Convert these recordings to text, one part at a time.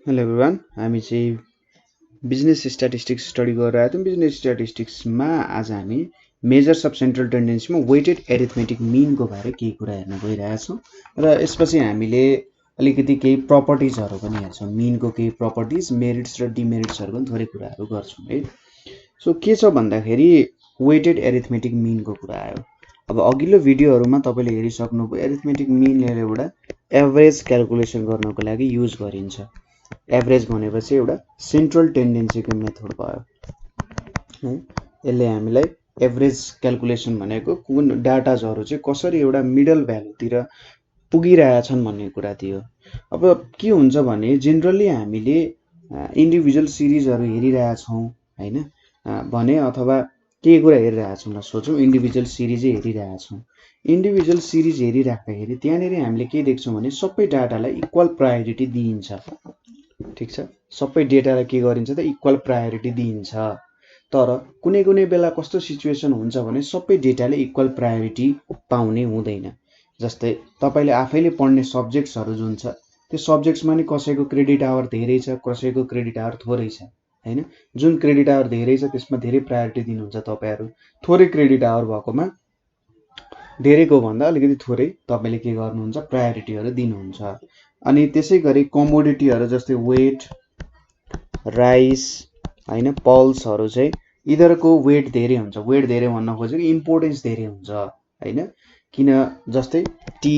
Hello everyone, हामी चाहिँ business statistics study गरेर आएको थियौँ। बिजनेस स्ट्याटिस्टिक्समा आज हामी मेजर्स अफ सेन्ट्रल टेन्डेन्सीमा वेटेड एरिथमेटिक मिनको बारे केही कुरा हेर्न गइरहेछौँ र यसपछि हामीले अलिकति केही प्रपर्टिजहरू पनि हेर्छौँ। मिनको केही प्रपर्टिज, मेरिट्स र डिमेरिट्सहरूको पनि थोरै कुराहरू गर्छौँ है। सो के छ भन्दाखेरि वेटेड एरिथमेटिक मिनको कुरा आयो। अब अघिल्लो भिडियोहरूमा तपाईँले हेरिसक्नुभयो, एरिथमेटिक मिन एउटा एभरेज क्यालकुलेसन गर्नको लागि युज गरिन्छ। एभरेज भनेपछि एउटा सेन्ट्रल टेन्डेन्सीको मेथड भयो है। यसले हामीलाई एभरेज क्यालकुलेसन भनेको कुन डाटाजहरू चाहिँ कसरी एउटा मिडल भ्यालुतिर पुगिरहेछन् भन्ने कुरा थियो। अब के हुन्छ भने जेनरली हामीले इन्डिभिजुअल सिरिजहरू हेरिरहेछौँ हैन भने, अथवा केही कुरा हेरिरहेछौँ ल सोचौँ, इन्डिभिजुअल सिरिजै हेरिरहेछौँ। इन्डिभिजुअल सिरिज हेरिराख्दाखेरि त्यहाँनिर हामीले के देख्छौँ भने सबै डाटालाई इक्वल प्रायोरिटी दिइन्छ। ठिक छ, सबै डेटालाई के गरिन्छ त इक्वल प्रायोरिटी दिइन्छ। तर कुनै कुनै बेला कस्तो सिचुएसन हुन्छ भने सबै डेटाले इक्वल प्रायोरिटी पाउने हुँदैन। जस्तै तपाईँले आफैले पढ्ने सब्जेक्ट्सहरू जुन छ त्यो सब्जेक्ट्समा नि कसैको क्रेडिट आवर धेरै छ, कसैको क्रेडिट आवर थोरै छ हैन। जुन क्रेडिट आवर धेरै छ त्यसमा धेरै प्रायोरिटी दिनुहुन्छ तपाईँहरू, थोरै क्रेडिट आवर भएकोमा धेरैको भन्दा अलिकति थोरै तपाईँले के गर्नुहुन्छ प्रायोरिटीहरू दिनुहुन्छ। अनि त्यसै गरी कमोडिटीहरू जस्तै वेट, राइस हैन, पल्सहरू चाहिँ यिनीहरूको वेट धेरै हुन्छ। वेट धेरै भन्न खोजेको इम्पोर्टेन्स धेरै हुन्छ हैन। किन जस्तै टी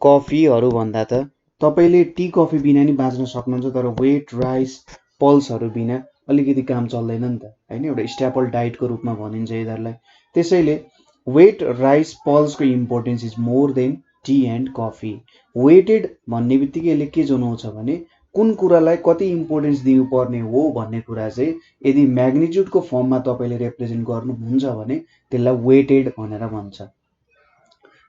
कफीहरू भन्दा त तपाईँले टी कफी बिना नि बाँच्न सक्नुहुन्छ, तर वेट, राइस, पल्सहरू बिना अलिकति काम चल्दैन नि त हैन। एउटा स्ट्यापल डाइटको रूपमा भनिन्छ यिनीहरूलाई। त्यसैले वेट, राइस, पल्सको importance is more than tea and coffee. Weighted भन्ने बित्तिकै यसले के जनाउँछ भने कुन कुरालाई कति इम्पोर्टेन्स दिनुपर्ने हो भन्ने कुरा चाहिँ यदि म्याग्निट्युडको फर्ममा तपाईँले रिप्रेजेन्ट गर्नुहुन्छ भने त्यसलाई वेटेड भनेर भन्छ।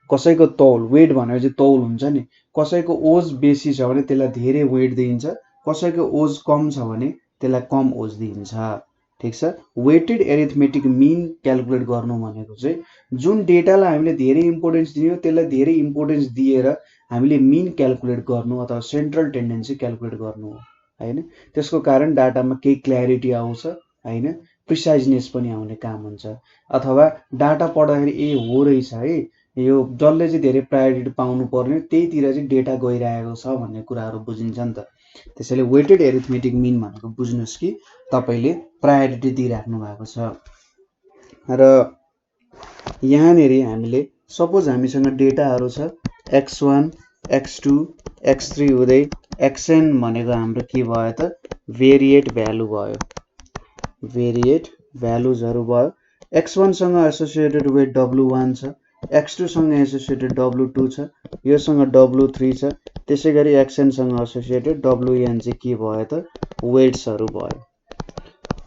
कसैको तौल, वेट भनेपछि तौल हुन्छ नि, कसैको ओज बेसी छ भने त्यसलाई धेरै वेट दिइन्छ, कसैको ओज कम छ भने त्यसलाई कम ओज दिइन्छ। ठिक छ, वेटेड एरिथमेटिक मिन क्यालकुलेट गर्नु भनेको चाहिँ जुन डेटालाई हामीले धेरै इम्पोर्टेन्स दियो त्यसलाई धेरै इम्पोर्टेन्स दिएर हामीले मिन क्यालकुलेट गर्नु अथवा सेन्ट्रल टेन्डेन्सी क्यालकुलेट गर्नु हो हैन। त्यसको कारण डाटामा केही क्ल्यारिटी आउँछ हैन, प्रिसाइजनेस पनि आउने काम हुन्छ। अथवा डाटा पढ्दाखेरि ए हो रहेछ है, यो जसले चाहिँ धेरै प्रायोरिटी पाउनु पर्ने त्यहीतिर चाहिँ डेटा गइरहेको छ भन्ने कुराहरू बुझिन्छ नि त। त्यसैले वेटेड एरिथमेटिक मिन भनेको बुझ्नुहोस् कि तपाईँले प्रायोरिटी दिइराख्नु भएको छ। र यहाँनिर हामीले सपोज हामीसँग डेटाहरू छ x1, x2, x3 हुँदै xn भनेको हाम्रो के भयो त भेरिएट भ्यालु भयो, भेरिएट भ्यालुजहरू भयो। x1 सँग एसोसिएटेड विथ w1 छ, x2 सँग एसोसिएटेड w2 छ, योसँग w3 छ। त्यसै गरी xn सँग एसोसिएटेड wn चाहिँ के भयो त वेट्सहरू भयो।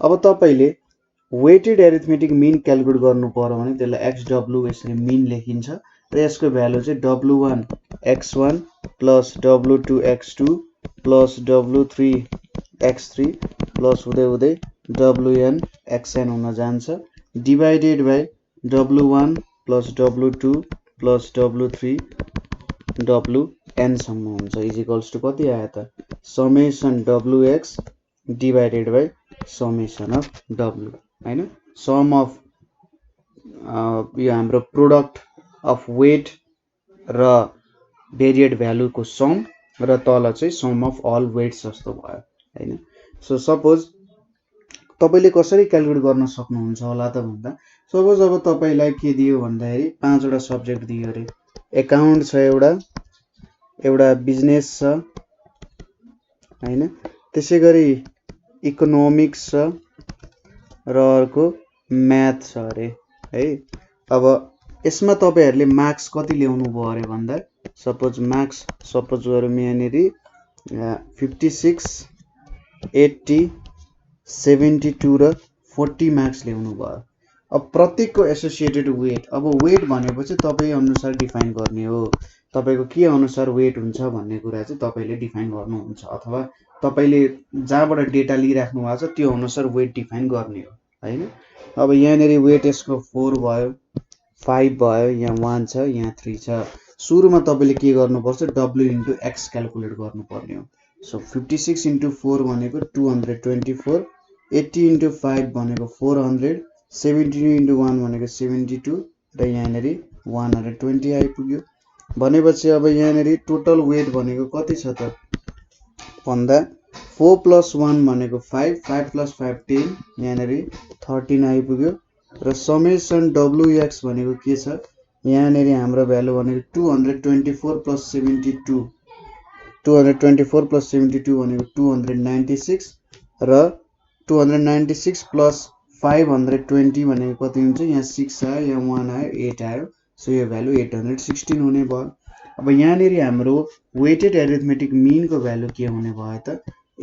अब तपाईँले वेटेड एरिथमेटिक मिन क्यालकुलेट गर्नु पर्यो भने त्यसलाई xw यसरी मिन लेखिन्छ र यसको भ्यालु चाहिँ w1 x1 plus w2 x2 plus w3 x3 plus हुँदै हुँदै wn xn हुन जान्छ, divided by w1 plus w2 plus w3 wn सम्म हुन्छ, इज इक्वल्स टु कति आयो त summation wx divided by summation of w हैन। सम अफ यो हाम्रो प्रोडक्ट अफ वेट र भेरिएट भ्यालुको सम र तल चाहिँ सम अफ अल वेट्स जस्तो भयो हैन। सो सपोज तपाईँले कसरी क्यालकुलेट गर्न सक्नुहुन्छ होला त भन्दा, सपोज अब तपाईँलाई के दियो भन्दाखेरि 5 वटा सब्जेक्ट दियो अरे, एकाउन्ट छ एउटा बिजनेस छ हैन, त्यसै गरी इकोनोमिक्स छ र अर्को म्याथ छ अरे है। अब यसमा तपाईँहरूले मार्क्स कति ल्याउनु भयो अरे भन्दा, सपोज मार्क्स सपोज गरौँ यहाँनिर 56, 80, 72 र 40 मार्क्स ल्याउनु भयो। अब प्रत्येकको एसोसिएटेड वेट, अब वेट भनेपछि तपाईँ अनुसार डिफाइन गर्ने हो, तपाईँको के अनुसार वेट हुन्छ भन्ने कुरा चाहिँ तपाईँले डिफाइन गर्नुहुन्छ, अथवा तपाईँले जहाँबाट डेटा लिइराख्नु भएको छ त्यो अनुसार वेट डिफाइन गर्ने हो हैन। अब यहाँनिर वेट यसको 4 भयो, 5 भयो, यहाँ 1 छ, यहाँ 3 छ। सुरुमा तपाईँले के गर्नुपर्छ w इन्टु x क्यालकुलेट गर्नुपर्ने हो। सो 56 × 4 भनेको 224, 80 × 5 भनेको 400, 72 × 1 भनेको 72 र यहाँनेरि 120 आइपुग्यो। भनेपछि अब यहाँनेरि टोटल वेट भनेको कति छ त भन्दा 4 + 1 भनेको 5, 5 + 5 10, यहाँनेरि 13 आइपुग्यो। र समेसन WX भनेको के छ यहाँनेरि हाम्रो भ्यालु भनेको 224 + 72, 224 + 72 भनेको 296 र 296 + 520 भनेको कति हुन्छ यहाँ 6 आयो यहाँ 1 आयो 8 आयो। सो यो भ्यालु 816 हुने भयो। अब यहाँनेरि हाम्रो वेटेड एरिथमेटिक मिन को भ्यालु के हुने भयो त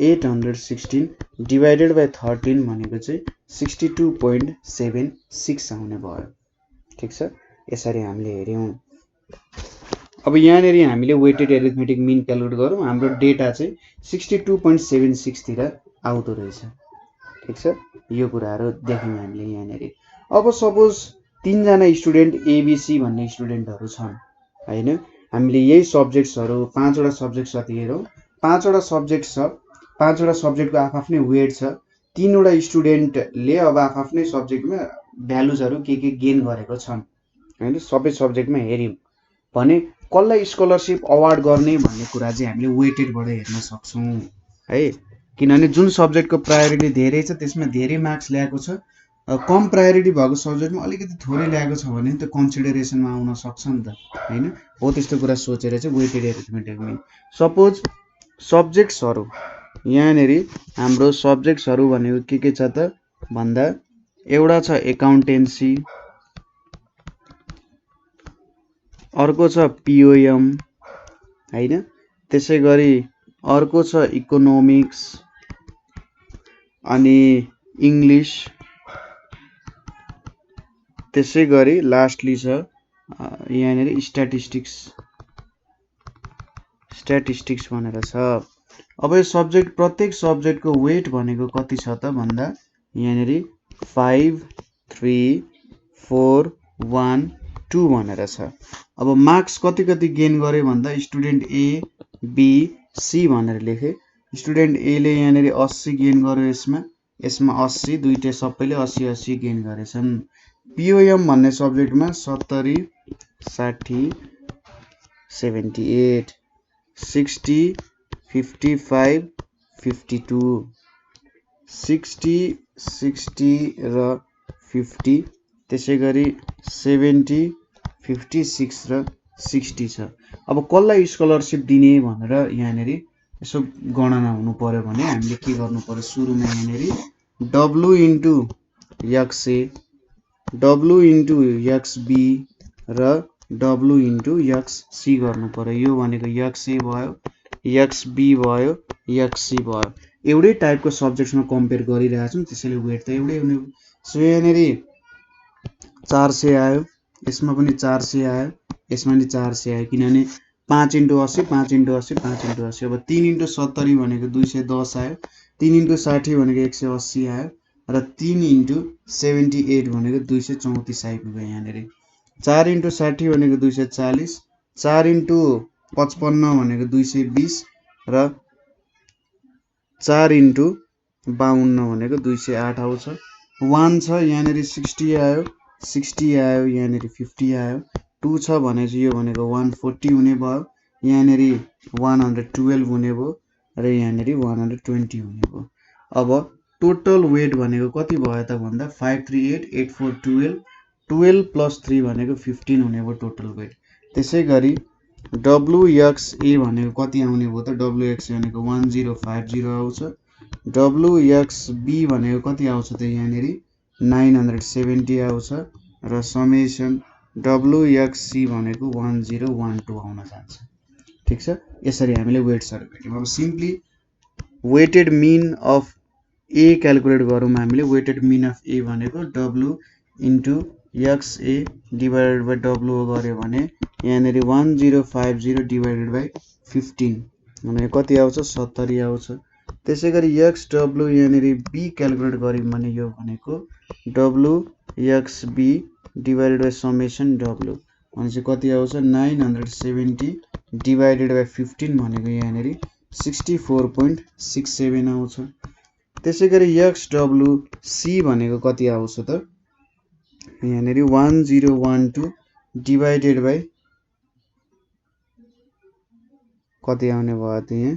816 डिवाइडेड बाइ 13 भनेको चाहिँ 62.76 आउने भयो। ठीक छ, यसरी हामीले हेर्यौं। अब यहाँनेरि हामीले वेटेड एरिथमेटिक मिन क्यालकुलेट गरौँ। हाम्रो डेटा चाहिँ 62.76 तिर आउँदो रहेछ। ठीक छ, यो कुराहरु देख्यौं हामीले यहाँनेरि। अब सपोज 3 जना स्टुडेन्ट ABC भन्ने स्टुडेन्टहरु छन् हैन, हामीले यही सब्जेक्ट्सहरु 5 वटा सब्जेक्ट जति हेरौं। 5 वटा सब्जेक्ट छ, 5 वटा सब्जेक्टको आफ्नै वेट छ। 3 वटा स्टुडेन्टले अब आफ्नै सब्जेक्टमा भ्यालुजहरु के गेन गरेको छन् हैन, सबै सब्जेक्टमा हेर्यौं भने कसलाई स्कलरशिप अवार्ड गर्ने भन्ने कुरा चाहिँ हामीले वेटेडबाट हेर्न सक्छौं है। किनभने जुन सब्जेक्टको प्रायोरिटी धेरै छ त्यसमा धेरै मार्क्स ल्याएको छ, कम प्रायोरिटी भएको सब्जेक्टमा अलिकति थोरै ल्याएको छ भने त्यो कन्सिडरेसनमा आउन सक्छ नि त हैन। हो त्यस्तो कुरा सोचेर चाहिँ वेटेड एरिथमेटिक मिन। सपोज सब्जेक्ट्सहरु यहाँनेरि हाम्रो सब्जेक्ट्सहरु भनेको के छ त भन्दा एउटा छ एकाउन्टेन्सी, अर्को छ POM हैन, त्यसैगरी अर्को छ इकोनोमिक्स अनि इंग्लिश, त्यसैगरी लास्टली छ यहाँनेरि स्ट्याटिस्टिक्स भनेर छ। अब यो सब्जेक्ट प्रत्येक सब्जेक्टको वेट भनेको कति छ त भन्दा यहाँनेरि 5 3 4 1 2 भनेर छ। अब मार्क्स कति गेन गरे भन्दा स्टुडेन्ट A B C भनेर लेखे। स्टुडेन्ट A ले यहाँनेरि 80 गेन गर्यो, यसमा 80, दुईटै सबैले 80 80 गेन गरेछन्। POM भन्ने सब्जेक्टमा 70 60 78 60 55 52 60 60 र 50, त्यसैगरी 70 56 र 60 छ। अब कसलाई स्कलरशिप दिने भनेर यहाँनेरि यसो गणना हुनु पर्यो भने हामीले के गर्नु पर्यो, सुरुमा यहाँनेरि W × XA, W × XB र W × XC गर्नु पर्यो। यो भनेको XA भयो, XB भयो, XC भयो। एउटै टाइपको सब्जेक्ट्समा कम्पेयर गरिरहेछौं त्यसैले वेट त एउटै हुने हो। सो यहाँनेरि 400 आयो, यसमा पनि 400 आयो, यसमा पनि 400 आयो, किनभने 5 × 80 5 × 80 5 × 80। अब 3 × 70 भनेको 210 आयो, 3 × 60 भनेको 180 आयो र 3 × 78 भनेको 234 आइपुग्यो यहाँनेरि। 4 × 60 भनेको 240, 4 × 55 भनेको 220 र 4 × 52 भनेको 208 आउँछ। 1 छ यहाँनेरि 60 आयो, 60 आयो, यहाँनेरि 50 आयो। 2 छ भने चाहिँ यो भनेको 140 हुने भयो, यहाँनेरि 112 हुने भयो र यहाँनेरि 120 हुने भयो। अब टोटल वेट भनेको कति भयो त भन्दा 538 84 12, 12 + 3 भनेको 15 हुने भयो टोटल वेट। त्यसैगरी WXA भनेको कति आउने भयो त, WXA भनेको 1050 आउँछ। WXB भनेको कति आउँछ त यहाँनेरि 970 आउँछ र समेसन WXC भनेको 1012 आउन जान्छ। ठीक छ, यसरी हामीले वेट्सहरु भेट्यौं। अब simply weighted mean of A calculate गरौँ हामीले। वेटेड मिन अफ A भनेको W × XA divided by W गर्यो भने यहाँनेरि 1050 डिवाइडेड बाइ 15 भने कति आउँछ 70 आउँछ। त्यसैगरी XW यहाँनेरि B क्याल्कुलेट गर्यौं भने यो भनेको WXB divided by summation W भने चाहिँ कति आउँछ 970 डिवाइडेड बाइ 15 भनेको यहाँनेरि 64.67 आउँछ। त्यसै गरी XWC भनेको कति आउँछ त यहाँनेरि 1012 डिभाइडेड बाइ कति आउने भयो त यहाँ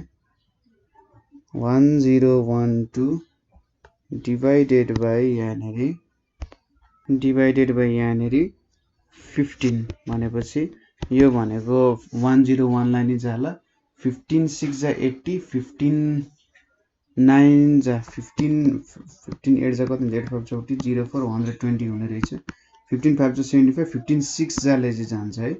1012 डिभाइडेड बाइ यहाँनेरि 15 भनेपछि यो भनेको 101 लाई नि जाला 15 6 जा 80 15 9 जा 15 8 जा कति 8 5 40 04 120 हुने रहेछ 15 5 जा 75 15 6 जा ले जान्छ है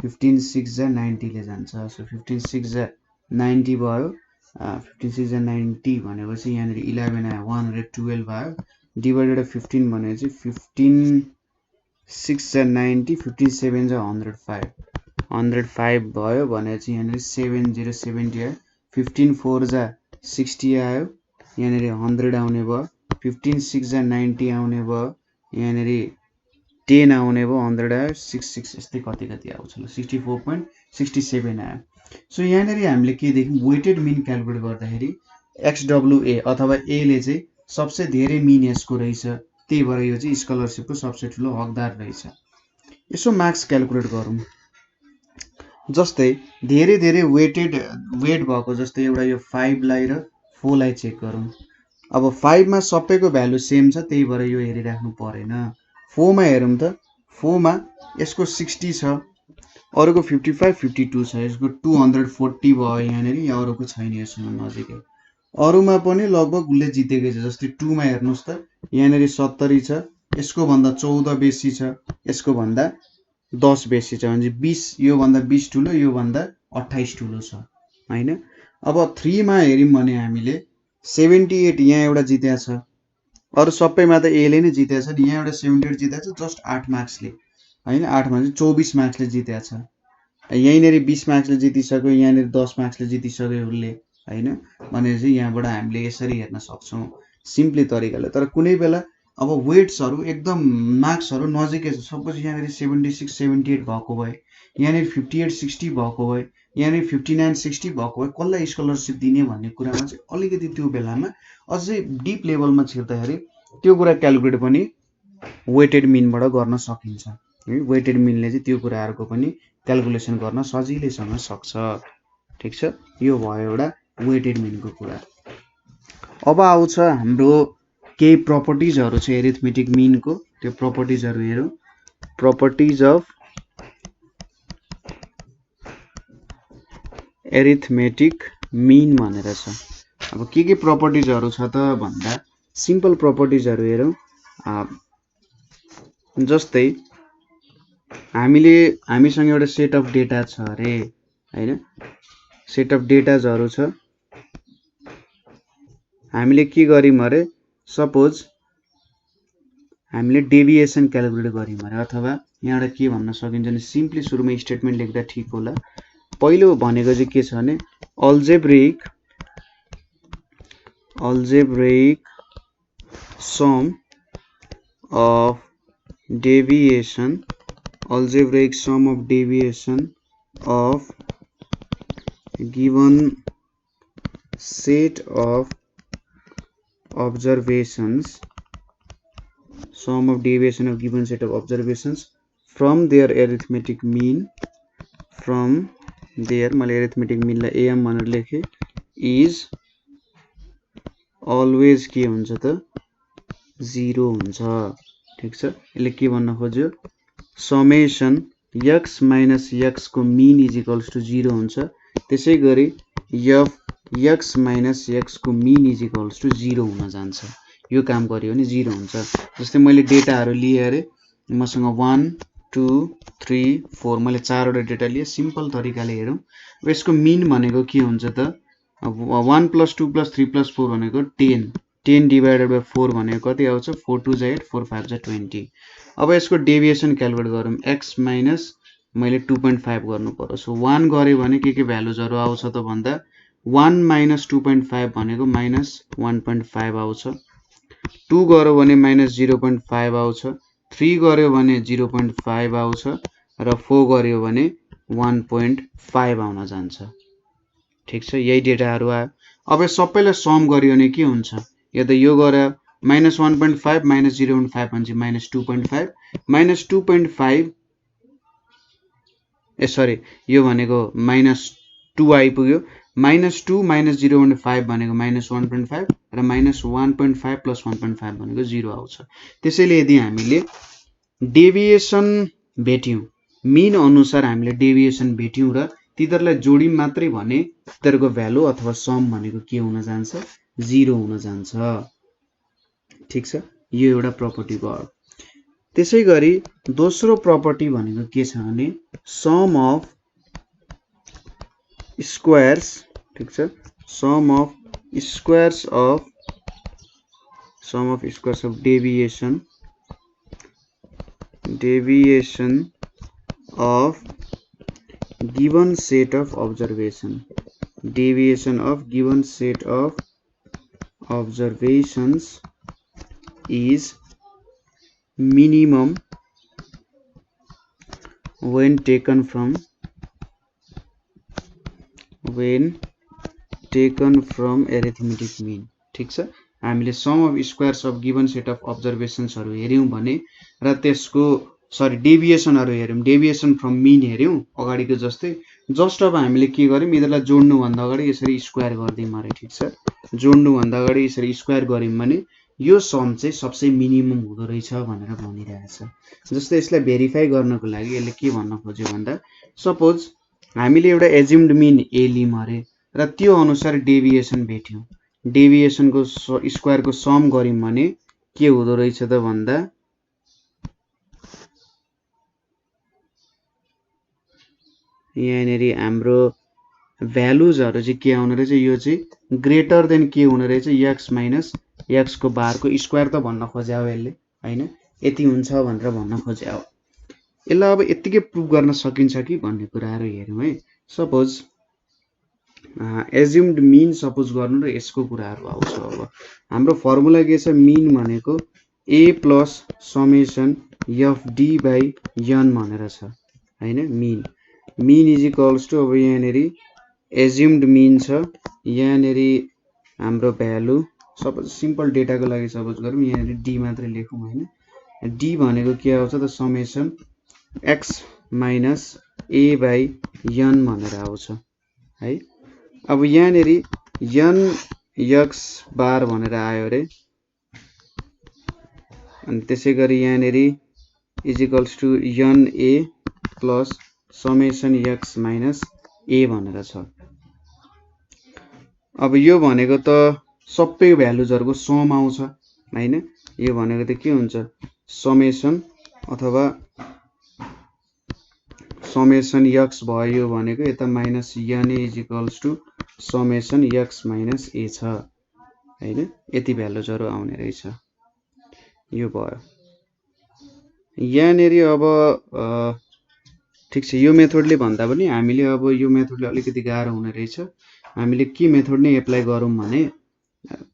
15 6 जा 90 ले जान्छ सो 15 6 जा 90 भयो 15 6 जा 90 भनेपछि यहाँनेरि 11 आयो 112 आयो डिवाइडेड 15 भनेपछि 15 6 जा 90 15 7 जा 105 भयो भनेपछि यहाँनेरि 7070 आयो 15 4 जा 60 आयो यहाँनेरि 100 आउने भयो 15 6 जा 90 आउने भयो यहाँनेरि 10 आउने भयो 100 आयो 66 यस्तै कति आउँछ ल 64.67 आयो सो यहाँनेरि हामीले के देख्यौं वेटेड मिन क्याल्कुलेट गर्दाखेरि XWA अथवा A ले चाहिँ सबसे धेरै मिन यसको रहेछ त्यही भएर यो चाहिँ स्कलरशिपको सबसे ठुलो हकदार रहेछ यसो मार्क्स क्याल्कुलेट गरौँ जस्तै धेरै वेट भएको जस्तै एउटा यो 5 लाई र 4 लाई चेक गरौँ अब 5 मा सबैको भ्यालु सेम छ त्यही भएर यो हेरिराख्नु परेन 4 मा हेरौँ त 4 मा यसको 60 छ अरुको 55 52 छ यसको 240 भयो यहाँनेरि अरुको छैन यसमा नजिकै अरुमा पनि लगभग उले जितेकै छ जस्तै 2 मा हेर्नुस् त यहाँनेरि 70 छ यसको भन्दा 14 बेसी छ यसको भन्दा 10 बेसी छ भने 20 यो भन्दा 20 ठुलो यो भन्दा 28 ठुलो छ हैन अब 3 मा हेर्यौं भने हामीले 78 यहाँ एउटा जितेको छ अरु सबैमा त A ले नै जितेको छ यहाँ एउटा 78 जितेको छ जस्ट 8 मार्क्सले हैन 8 मा चाहिँ 24 मार्क्सले जितेको छ यहीँनेरि 20 मार्क्सले जितिसक्यो यहाँनेरि 10 मार्क्सले जितिसक्यो उले हैन भनेपछि यहाँबाट हामीले यसरी हेर्न सक्छौं सिम्पली तरिकाले तर कुनै बेला अब वेट्सहरु एकदम मार्क्सहरु नजिकै छ सपोज यहाँनेरि 76 78 भएको भए यहाँनेरि 58 60 भएको भए यहाँनेरि 59 60 भएको भए कसलाई स्कलरशिप दिने भन्ने कुरामा चाहिँ अलिकति त्यो बेलामा अझै डीप लेभलमा छिर्दाखेरि त्यो कुरा क्याल्कुलेट पनि वेटेड मिनबाट गर्न सकिन्छ है वेटेड मिनले चाहिँ त्यो कुराहरुको पनि क्याल्कुलेसन गर्न सजिलैसँग सक्छ ठीक छ यो भयो एउटा वेटेड मिनको कुरा अब आउँछ हाम्रो केही प्रपर्टिजहरु छ एरिथमेटिक मिनको त्यो प्रपर्टिजहरु हेरौं प्रपर्टिज अफ एरिथमेटिक मिन भनेर छ अब के प्रपर्टिजहरु छ त भन्दा सिम्पल प्रपर्टिजहरु हेरौं जस्तै हामीसँग एउटा सेट अफ डेटा छ रे हैन सेट अफ डेटाजहरु छ हामीले के गर्यौं अरे सपोज हामीले डेभिएसन क्याल्कुलेट गर्यौं अरे अथवा यहाँबाट के भन्न सकिन्छ भने सिम्पली सुरुमा स्टेटमेन्ट लेख्दा ठीक होला पहिलो भनेको चाहिँ के छ भने algebraic sum of deviation of given set of observations sum of deviation of given set of observations from their arithmetic mean मैले arithmetic mean लाई am भनेर लेखे is always के हुन्छ त 0 हुन्छ ठीक छ यसले के भन्न खोज्यो summation x minus x को mean is equals to 0 हुन्छ त्यसैगरी f x minus x को mean is equals to 0 हुन जान्छ यो काम गर्यो भने 0 हुन्छ जस्तै मैले डेटाहरु लिए अरे मसँग 1 2 3 4 मैले चारवटा डेटा लिए सिम्पल तरिकाले हेरौं अब यसको मिन भनेको के हुन्छ त 1 + 2 + 3 + 4 भनेको 10 डिवाइडेड बाइ 4 भनेको कति आउँछ 4 2 जा 8 4 5 जा 20 अब यसको डेभिएसन क्याल्कुलेट गरौँ x माइनस मैले 2.5 गर्नु पर्यो सो 1 गरे भने के भ्यालुजहरु आउँछ त भन्दा 1 minus 2.5 भनेको minus 1.5 आउँछ 2 गर्यो भने minus 0.5 आउँछ 3 गर्यो भने 0.5 आउँछ र 4 गर्यो भने 1.5 आउन जान्छ ठीक छ, यही डेटाहरु आयो। अब यो सबैलाई सम गर्यो भने के हुन्छ, यो त यो गरे -1.5 -0.5 भनेपछि -2.5 -2.5 सरी यो भनेको -2 आइपुग्यो, -2 -0.5 भनेको -1.5 र -1.5 + 1.5 भनेको 0 आउँछ। त्यसैले यदि हामीले डेभिएसन भेट्यौं, मिन अनुसार हामीले डेभिएसन भेट्यौं र तिनीहरुलाई जोड्यौं मात्रै भने तिनीहरुको भ्यालु अथवा सम भनेको के हुन जान्छ, 0 हुन जान्छ। ठीक छ, यो एउटा प्रपर्टी भयो। त्यसैगरी दोस्रो प्रपर्टी भनेको के छ भने सम अफ स्क्वायर्स, ठीक छ, sum of squares of deviation of given set of observation, deviation of given set of observations is minimum when taken from arithmetic mean। ठीक छ, हामीले sum of squares of given set of अब्जर्भेसन्सहरु हेर्यौं भने र त्यसको डेभिएसनहरु हेर्यौं, डेभिएसन फ्रम मिन हेर्यौं अगाडिको जस्तै, जस्ट अब हामीले के गर्यौं, यिनीहरुलाई जोड्नु भन्दा अगाडि यसरी स्क्वायर गर्दियौं अरे। ठीक छ, जोड्नु भन्दा अगाडि यसरी स्क्वायर गर्यौं भने यो सम चाहिँ सबसे मिनिमम हुँदो रहेछ भनेर भनिरहेछ। जस्तै यसलाई भेरिफाई गर्नको लागि यसले के भन्न खोज्यो भन्दा सपोज हामीले एउटा एज्युम्ड मिन ए लियौं अरे र त्यो अनुसार डेभिएसन भेट्यौं, डेभिएसनको स्क्वायरको सम गर्यौं भने के हुँदो रहेछ त भन्दा यहाँनेरि हाम्रो भ्यालुजहरु चाहिँ के आउने रहेछ, यो चाहिँ ग्रेटर देन के हुने रहेछ, x माइनस x को बारको स्क्वायर त भन्न खोज्या हो यसले, हैन, यति हुन्छ भनेर भन्न खोज्या हो। यसलाई अब यतिकै प्रुभ गर्न सकिन्छ कि भन्ने कुराहरु हेरौं है। सपोज एज्युम्ड मिन सपोज गर्नु र यसको कुराहरु आउँछ। अब हाम्रो फर्मुला के छ, मिन भनेको a plus summation fd by n भनेर छ, हैन। मिन इज इक्वल्स टु, अब यहाँनेरि एज्युम्ड मिन छ, यहाँनेरि हाम्रो भ्यालु सपोज सिम्पल डेटाको लागि सपोज गरौँ, यहाँनेरि d मात्रै लेखौँ, हैन। d भनेको के आउँछ त summation x minus a by n भनेर आउँछ है। अब यहाँनेरि n x बार भनेर आयो रे, अनि त्यसैगरी यहाँनेरि is equals to n a plus summation x minus a भनेर छ। अब यो भनेको त सबै भ्यालुजहरुको सम आउँछ, हैन। यो भनेको त के हुन्छ, समेसन अथवा समेसन x भयो भनेको यता minus n a is equals to summation x minus a छ, हैन। यति भ्यालुजहरु आउने रहेछ, यो भयो। यहाँनेरि अब ठीक छ, यो मेथडले भन्दा पनि हामीले अब यो मेथडले अलिकति गाह्रो हुने रहेछ। हामीले के मेथड नै एप्लाई गरौँ भने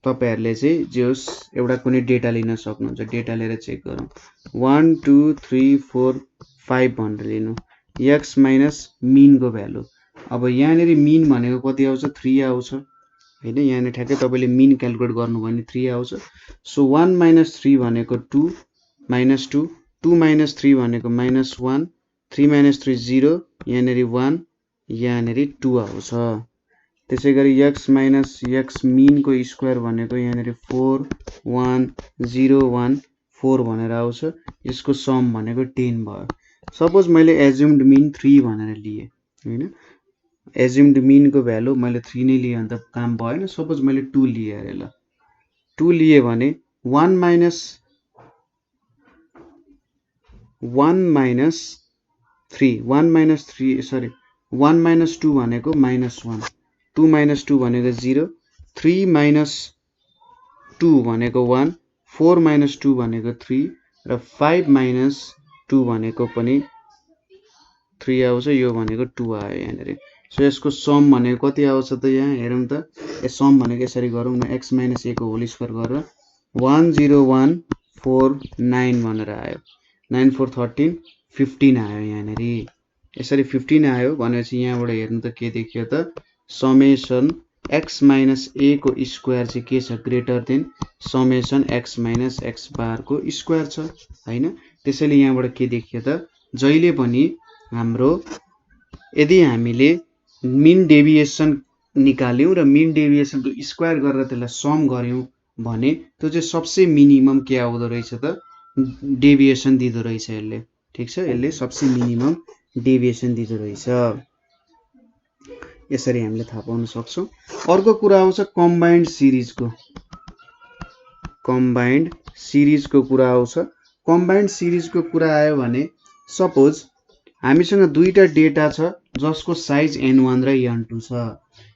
तपाईहरुले चाहिँ जे होस् एउटा कुनै डेटा लिन सक्नुहुन्छ, डेटा लिएर चेक गरौँ। 1 2 3 4 5 भनेर लिनु, x माइनस मिन को भ्यालु। अब यहाँनेरि मिन भनेको कति आउँछ, 3 आउँछ, हैन। यहाँ ठ्याक्कै तपाईले मिन क्याल्कुलेट गर्नु भने 3 आउँछ। सो 1 माइनस 3 भनेको 2 माइनस 2, 2 माइनस 3 भनेको माइनस 1, 3 माइनस 3 0, यहाँनेरि 1, यहाँनेरि 2 आउँछ। त्यसैगरी x माइनस x मिन को स्क्वायर भनेको यहाँनेरि 4 1 0 1 4 भनेर आउँछ। यसको सम भनेको 10 भयो। सपोज मैले एज्युम्ड मिन 3 भनेर लिए, हैन। एज्युम्ड मिन को भ्यालु मैले 3 नै लिए भने त काम भएन। सपोज मैले 2 लिए अरे, ल 2 लिए भने 1 माइनस 3 1 माइनस 3 सरी 1 माइनस 2 भनेको माइनस 1, 2 माइनस 2 भनेको 0, 3 माइनस 2 भनेको 1, 4 माइनस 2 भनेको 3 र 5 माइनस 2 भनेको पनि 3 आउँछ। यो भनेको 2 आयो यहाँनेरि। सो यसको सम भनेको कति आउँछ त, यहाँ हेरौँ त। सम भनेको यसरी गरौँ न, x माइनस a को होल स्क्वायर गरेर 1014 भनेर आयो। 9 4 13 15 आयो यहाँनेरि। यसरी 15 आयो भनेपछि यहाँबाट हेर्नु त के देखियो त, समेसन x माइनस a को स्क्वायर चाहिँ के छ greater than summation x minus x बार को स्क्वायर छ हैन। त्यसैले यहाँबाट के देखियो त जहिले पनि हाम्रो यदि हामीले मिन डेभिएसन निकाल्यौं र मिन डेभिएसन को स्क्वायर गरेर त्यसलाई सम गर्यौं भने त्यो चाहिँ सबसे मिनिमम के आउँदो रहेछ त डेभिएसन दिदो रहेछ यसले। ठीक छ, यसले सबसे मिनिमम डेभिएसन दिदो रहेछ। यसरी हामीले थाहा पाउन सक्छौं। अर्को कुरा आउँछ कम्बाइन्ड सिरिजको। कम्बाइन्ड सिरिजको कुरा आउँछ। कम्बाइन्ड सिरिजको कुरा आयो भने सपोज हामीसँग दुईटा डेटा छ जसको साइज n1 र n2 छ।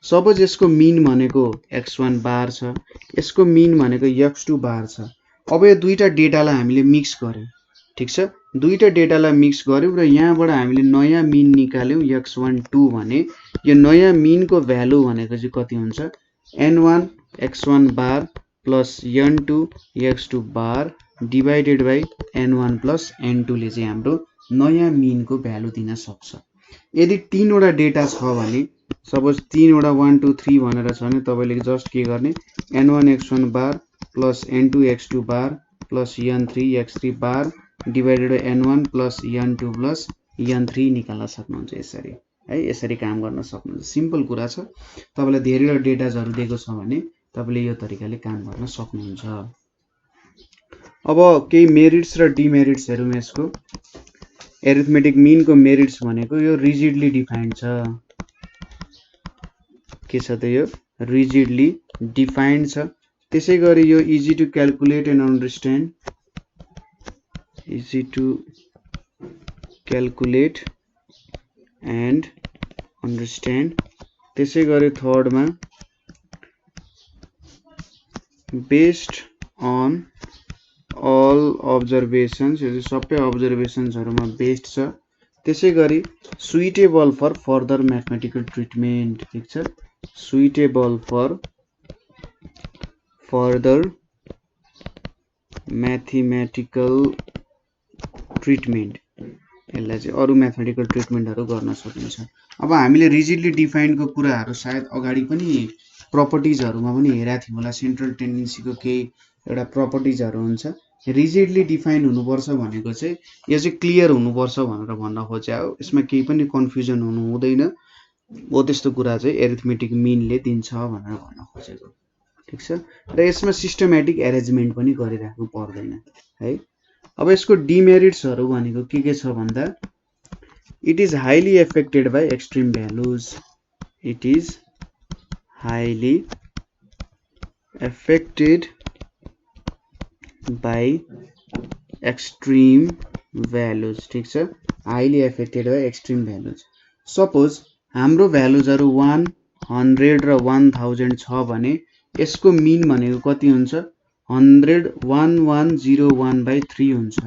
सपोज यसको मिन भनेको x1 बार छ, यसको मिन भनेको x2 बार छ। अब यो दुईटा डेटालाई हामीले मिक्स गर्यौं। ठीक छ, दुईटा डेटालाई मिक्स गर्यौं र यहाँबाट हामीले नयाँ मिन निकाल्यौं x12 भने यो नयाँ मिनको भ्यालु भनेको चाहिँ कति हुन्छ n1 x1 bar plus n2 x2 bar divided by n1 plus n2 ले चाहिँ हाम्रो नयाँ मिनको भ्यालु दिन सक्छ। यदि तीनवटा डेटा छ भने सपोज तीनवटा 1 2 3 भनेर छ भने तपाईले जस्ट के गर्ने n1 x1 bar plus n2 x2 bar plus n3 x3 bar divided by n1 plus n2 plus n3 निकाल्न सक्नुहुन्छ। यसरी है, यसरी काम गर्न सक्नुहुन्छ। सिम्पल कुरा छ। तपाईलाई धेरैवटा डेटाजहरु दिएको छ भने तपाईले यो तरिकाले काम गर्न सक्नुहुन्छ। अब केही मेरिट्स र डिमेरिट्स हेरौँ यसको। एरिथमेटिक मीन को मेरिट्स भनेको यो रिजिडली डिफाइन्ड छ। के छ त यो रिजिडली डिफाइन्ड छ। त्यसैगरी यो easy to calculate and understand, easy to calculate and understand. त्यसैगरी थर्डमा बेस्ड अन अल अब्जर्भेसन्स, यो सबै अब्जर्भेसन्सहरुमा बेस्ड छ। त्यसैगरी suitable for further mathematical treatment. ठीक छ, suitable for further mathematical treatment, यसलाई चाहिँ अरु म्याथमेटिकल ट्रिटमेन्टहरु गर्न सकिन्छ। अब हामीले रिजिडली डिफाइन्ड को कुराहरु सायद अगाडि पनि प्रपर्टिजहरुमा पनि हेरेका थियौं होला। सेन्ट्रल टेन्डेन्सीको केही एउटा प्रपर्टिजहरु हुन्छ। रिजिडली डिफाइन हुनुपर्छ भनेको चाहिँ यो चाहिँ क्लियर हुनुपर्छ भनेर भन्न खोजे हो। यसमा केही पनि कन्फ्युजन हुनु हुँदैन। हो त्यस्तो कुरा चाहिँ एरिथमेटिक मीनले दिन्छ भनेर भन्न खोजेको। ठीक छ, र यसमा सिस्टमेटिक एरेन्जमेन्ट पनि गरिराख्नु पर्दैन है। अब यसको डिमेरिट्सहरु भनेको के छ भन्दा it is highly affected by extreme values. It is highly affected by extreme values. ठीक छ, highly affected by extreme values. Suppose हाम्रो भ्यालुजहरु 1 100 र 1000 छ भने यसको मिन भनेको कति हुन्छ 100 1101/3 हुन्छ।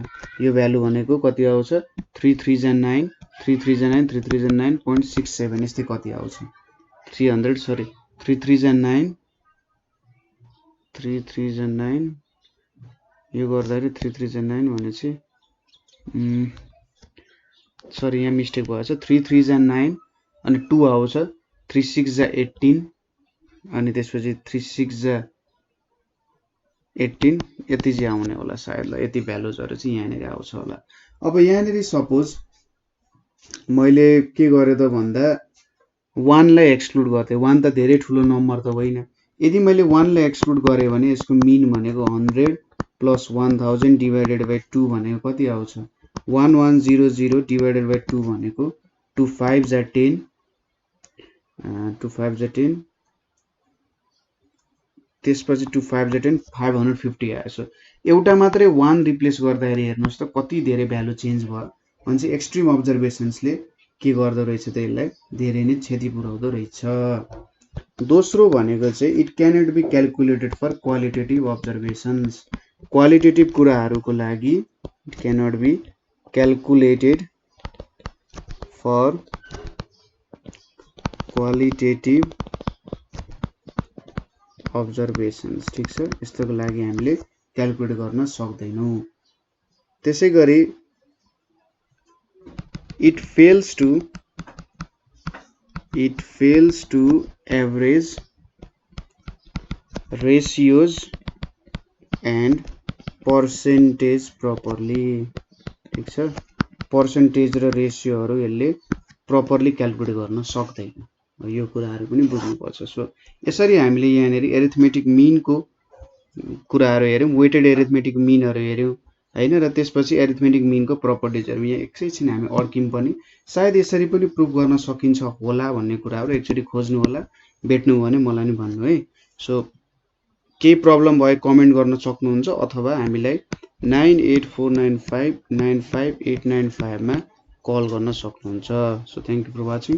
यो भ्यालु भनेको कति आउँछ 3 3 जा 9 3 3 जा 9 3 3 जा 9.67 यस्तै कति आउँछ 300 सरी 3 3 जा 9 3 3 जा 9 यो गर्दाखेरि 3 3 जा 9 भनेपछि सरी यहाँ मिस्टेक भएछ 3 3 जा 9 अनि 2 आउँछ 3 6 जा 18 अनि त्यसपछि 3 6 जा 18 यति चाहिँ आउने होला सायद ल। यति भ्यालुजहरु चाहिँ यहाँनेर आउँछ होला। अब यहाँनेर सपोज मैले के गरे त भन्दा 1 लाई एक्सक्लुड गर्थे। 1 त धेरै ठुलो नम्बर त होइन। यदि मैले 1 लाई एक्सक्लुड गरे भने यसको मिन भनेको 100 प्लस 1000 डिवाइडेड बाइ 2 भनेको कति आउँछ 1100 डिवाइडेड बाइ 2 भनेको 2 5 जा 10 2 5 जा 10 त्यसपछि 2 5 जा 10 550 आएछ। एउटा मात्रै 1 रिप्लेस गर्दाखेरि हेर्नुस् त कति धेरै भ्यालु चेन्ज भयो। भन्छ एक्सट्रिम अब्जर्भेसन्सले के गर्दो रहेछ त यसलाई धेरै नै क्षति पुर्याउँदो रहेछ। दोस्रो भनेको चाहिँ it cannot be calculated for qualitative observations. Qualitative कुराहरुको लागि it cannot be calculated for qualitative observations. ठीक छ, यस्तोको लागि हामीले क्याल्कुलेट गर्न सक्दैनौं। त्यसैगरी it fails to it fails to average ratios and percentage properly. ठीक छ, पर्सेन्टेज र रेसियोहरू यसले प्रपरली क्याल्कुलेट गर्न सक्दैन। यो कुराहरू पनि बुझ्नुपर्छ। सो यसरी हामीले यहाँनिर एरिथमेटिक मिनको कुराहरू हेऱ्यौँ, वेटेड एरिथमेटिक मिनहरू हेऱ्यौँ हैन, र त्यसपछि एरिथमेटिक मिनको प्रपर्टिजहरू यहाँ एकैछिन हामी अड्किम पनि, सायद यसरी पनि प्रुभ गर्न सकिन्छ होला भन्ने कुराहरू एकचोटि खोज्नु होला, भेट्नु हो भने मलाई नि भन्नु है। सो केही प्रब्लम भए कमेन्ट गर्न सक्नुहुन्छ अथवा हामीलाई 9849595895 मा कल गर्न सक्नुहुन्छ। So thank you for watching.